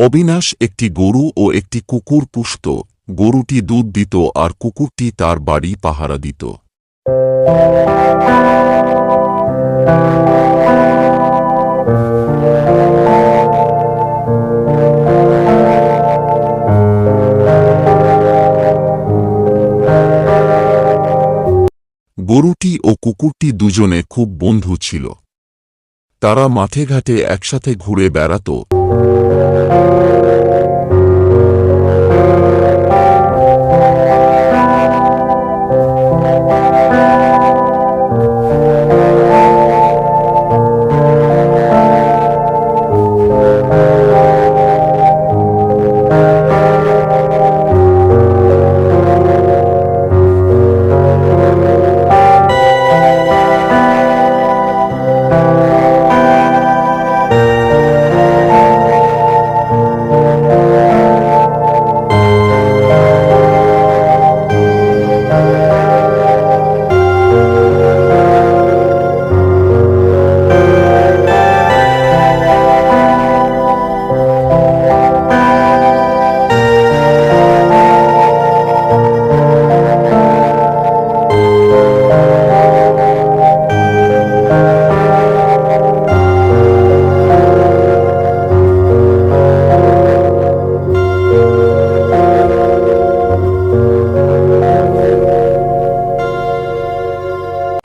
অবিনাশ একটি গরু ও একটি কুকুর পুষত। গরুটি দুধ দিত আর কুকুরটি তার বাড়ি পাহারা দিত। গরুটি ও কুকুরটি দুজনে খুব বন্ধু ছিল। তারা মাঠে ঘাটে একসাথে ঘুরে বেড়াত।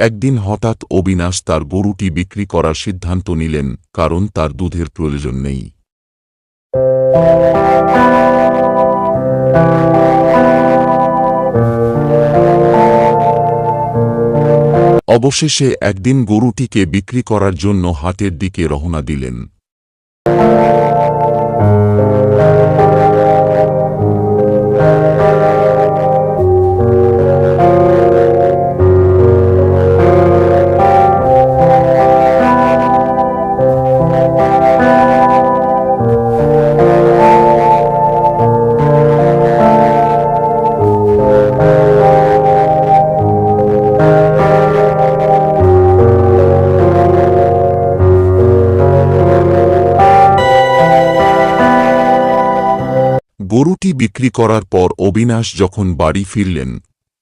একদিন হঠাৎ অবিনাশ তার গরুটি বিক্রি করার সিদ্ধান্ত নিলেন, কারণ তার দুধের প্রয়োজন নেই। অবশেষে একদিন গরুটিকে বিক্রি করার জন্য হাটের দিকে রওনা দিলেন। গরুটি বিক্রি করার পর অবিনাশ যখন বাড়ি ফিরলেন,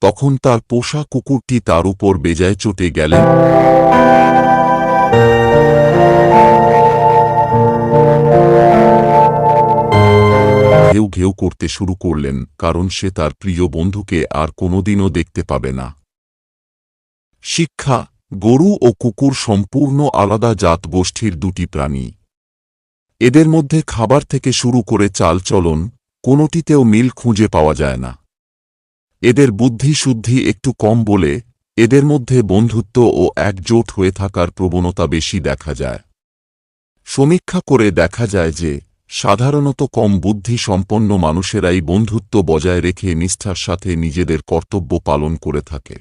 তখন তার পোষা কুকুরটি তার উপর বেজায় চটে গেলেন। ঘেউ ঘেউ করতে শুরু করলেন, কারণ সে তার প্রিয় বন্ধুকে আর কোনোদিনও দেখতে পাবে না। শিক্ষা: গরু ও কুকুর সম্পূর্ণ আলাদা জাত গোষ্ঠীর দুটি প্রাণী। এদের মধ্যে খাবার থেকে শুরু করে চালচলন কোনোটিতেও মিল খুঁজে পাওয়া যায় না। এদের বুদ্ধি শুদ্ধি একটু কম বলে এদের মধ্যে বন্ধুত্ব ও একজোট হয়ে থাকার প্রবণতা বেশি দেখা যায়। সমীক্ষা করে দেখা যায় যে সাধারণত কম বুদ্ধি সম্পন্ন মানুষেরাই বন্ধুত্ব বজায় রেখে নিষ্ঠার সাথে নিজেদের কর্তব্য পালন করে থাকে।